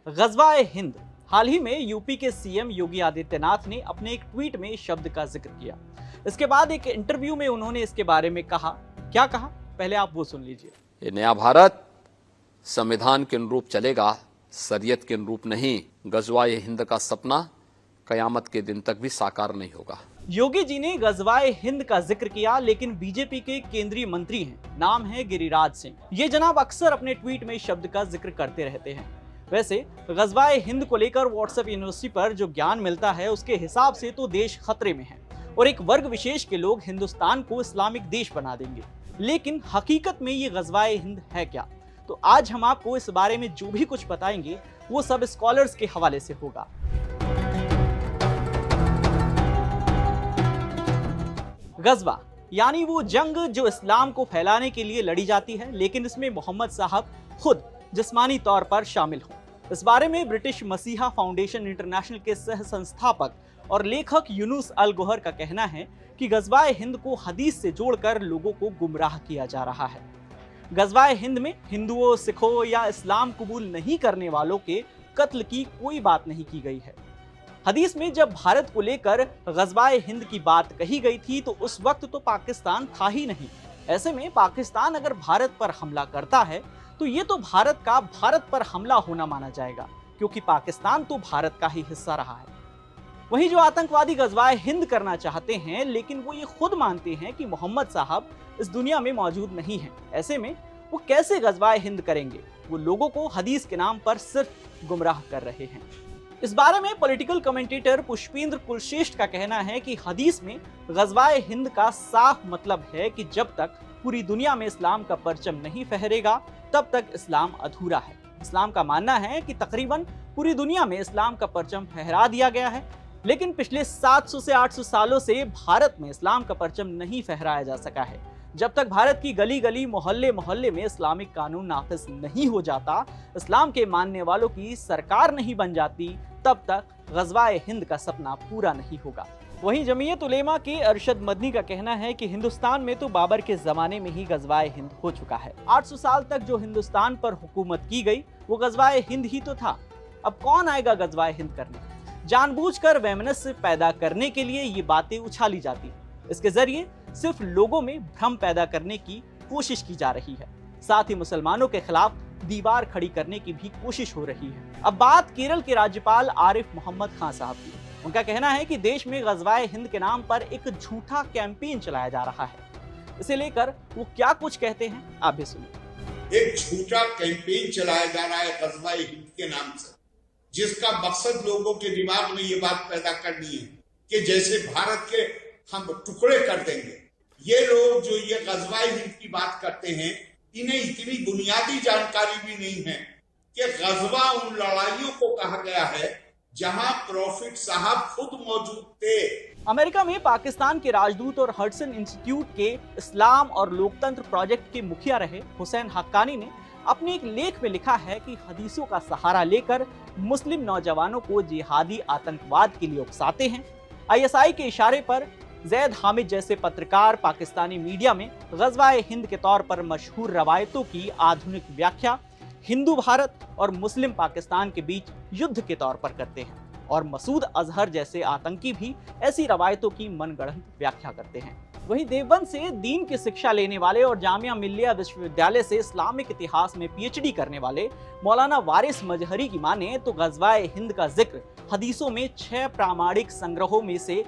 गज़वा-ए हिंद। हाल ही में यूपी के सीएम योगी आदित्यनाथ ने अपने एक ट्वीट में इस शब्द का जिक्र किया। इसके बाद एक इंटरव्यू में उन्होंने इसके बारे में कहा। क्या कहा, पहले आप वो सुन लीजिए। ये नया भारत संविधान के अनुरूप चलेगा, शरीयत के अनुरूप नहीं। गज़वा-ए हिंद का सपना कयामत के दिन तक भी साकार नहीं होगा। योगी जी ने गज़वा-ए हिंद का जिक्र किया, लेकिन बीजेपी के केंद्रीय मंत्री हैं, नाम है गिरिराज सिंह। ये जनाब अक्सर अपने ट्वीट में इस शब्द का जिक्र करते रहते हैं। वैसे गज़वा-ए हिंद को लेकर व्हाट्सएप यूनिवर्सिटी पर जो ज्ञान मिलता है उसके हिसाब से तो देश खतरे में है और एक वर्ग विशेष के लोग हिंदुस्तान को इस्लामिक देश बना देंगे। लेकिन हकीकत में ये गज़वा-ए हिंद है क्या? तो आज हम आपको इस बारे में जो भी कुछ बताएंगे वो सब स्कॉलर्स के हवाले से होगा। गज़वा यानी वो जंग जो इस्लाम को फैलाने के लिए लड़ी जाती है, लेकिन इसमें मोहम्मद साहब खुद जिस्मानी तौर पर शामिल हों। इस बारे में ब्रिटिश मसीहा फाउंडेशन इंटरनेशनल के सह संस्थापक और लेखक यूनुस अल गोहर का कहना है कि गज़वा-ए हिंद को हदीस से जोड़कर लोगों को गुमराह किया जा रहा है। गज़वा-ए हिंद में हिंदुओं, सिखों या इस्लाम कबूल नहीं करने वालों के कत्ल की कोई बात नहीं की गई है। हदीस में जब भारत को लेकर गज़वा-ए हिंद की बात कही गई थी तो उस वक्त तो पाकिस्तान था ही नहीं। ऐसे में पाकिस्तान अगर भारत पर हमला करता है तो ये तो भारत का भारत पर हमला होना माना जाएगा, क्योंकि पाकिस्तान तो भारत का ही हिस्सा रहा है। वहीं जो आतंकवादी गज़वा-ए हिंद करना चाहते हैं, लेकिन वो ये खुद मानते हैं कि मोहम्मद साहब इस दुनिया में मौजूद नहीं है। ऐसे में वो कैसे गज़वा-ए हिंद करेंगे? वो लोगों को हदीस के नाम पर सिर्फ गुमराह कर रहे हैं। इस बारे में पॉलिटिकल कमेंटेटर पुष्पेंद्र कुलश्रेष्ठ का कहना है कि हदीस में गज़वा-ए हिंद का साफ मतलब है कि जब तक पूरी दुनिया में इस्लाम का परचम नहीं फहरेगा तब तक इस्लाम अधूरा है। इस्लाम का मानना है कि तकरीबन पूरी दुनिया में इस्लाम का परचम फहरा दिया गया है, लेकिन पिछले 700 से 800 सालों से भारत में इस्लाम का परचम नहीं फहराया जा सका है। जब तक भारत की गली गली, मोहल्ले मोहल्ले में इस्लामिक कानून नाफिज नहीं हो जाता, इस्लाम के मानने वालों की सरकार नहीं बन जाती, तब तक गज़वा-ए हिंद का सपना पूरा नहीं होगा। वहीं जमीयत उलेमा के अरशद मदनी का कहना है कि हिंदुस्तान में तो बाबर के जमाने में ही गज़वा-ए हिंद हो चुका है। 800 साल तक जो हिंदुस्तान पर हुकूमत की गई वो गज़वा-ए हिंद ही तो था। अब कौन आएगा गज़वा-ए हिंद करने? जानबूझकर वैमनस्य पैदा करने के लिए ये बातें उछाली जाती है। इसके जरिए सिर्फ लोगों में भ्रम पैदा करने की कोशिश की जा रही है, साथ ही मुसलमानों के खिलाफ दीवार खड़ी करने की भी कोशिश हो रही है। अब बात केरल के राज्यपाल आरिफ मोहम्मद खान साहब की। उनका कहना है कि देश में गज़वा-ए हिंद के नाम पर एक झूठा कैंपेन चलाया जा रहा है। इसे लेकर वो क्या कुछ कहते हैं, आप भी सुनिए। एक झूठा कैंपेन चलाया जा रहा है गज़वा-ए हिंद के नाम से, जिसका मकसद लोगों के दिमाग में ये बात पैदा करनी है कि जैसे भारत के हम टुकड़े कर देंगे। ये लोग जो ये गज़वा-ए हिंद की बात करते हैं, इन्हें इतनी बुनियादी जानकारी भी नहीं है कि गज़वा उन लड़ाइयों को कहा गया है जहां प्रॉफिट साहब खुद मौजूद थे। अमेरिका में पाकिस्तान के राजदूत और हडसन इंस्टीट्यूट के इस्लाम और लोकतंत्र प्रोजेक्ट के मुखिया रहे हुसैन हक्कानी ने अपने एक लेख में लिखा है कि हदीसों का सहारा लेकर मुस्लिम नौजवानों को जिहादी आतंकवाद के लिए उकसाते हैं। आईएसआई के इशारे पर जैद हामिद जैसे पत्रकार पाकिस्तानी मीडिया में गज़वा-ए हिंद के तौर पर मशहूर रवायतों की आधुनिक व्याख्या हिंदू भारत और मुस्लिम पाकिस्तान के बीच युद्ध के तौर पर करते हैं, और मसूद अजहर जैसे आतंकी भी ऐसी रवायतों की मनगढ़ंत व्याख्या करते हैं। वहीं देवबंद से दीन की शिक्षा लेने वाले और जामिया मिल्लिया विश्वविद्यालय से इस्लामिक इतिहास में पीएचडी करने वाले मौलाना वारिस मजहरी की माने तो गज़वा-ए हिंद का जिक्र हदीसों में 6 प्रामाणिक संग्रहों में से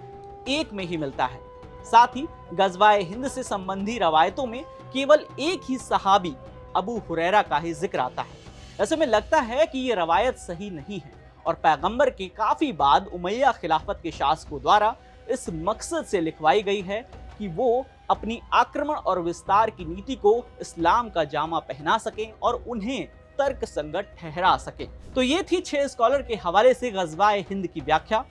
एक में ही मिलता है। साथ ही गज़वा-ए हिंद से संबंधी रवायतों में केवल एक ही सहाबी अबू हुरैरा का ही जिक्र आता है। ऐसे में लगता है कि ये रवायत सही नहीं है और पैगंबर के काफी बाद उमैया खिलाफत के शासकों द्वारा इस मकसद से लिखवाई गई है कि वो अपनी आक्रमण और विस्तार की नीति को इस्लाम का जामा पहना सकें और उन्हें तर्क संगत ठहरा सकें। तो ये थी 6 स्कॉलर के हवाले से गज़वा-ए हिंद की व्याख्या।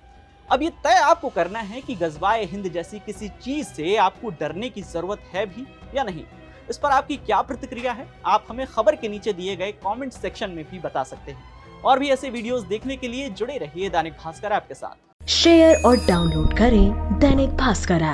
अब ये तय आपको करना है कि गज़वा-ए हिंद जैसी किसी चीज से आपको डरने की जरूरत है भी या नहीं। इस पर आपकी क्या प्रतिक्रिया है, आप हमें खबर के नीचे दिए गए कमेंट सेक्शन में भी बता सकते हैं। और भी ऐसे वीडियोस देखने के लिए जुड़े रहिए दैनिक भास्कर ऐप के साथ। शेयर और डाउनलोड करें दैनिक भास्कर ऐप।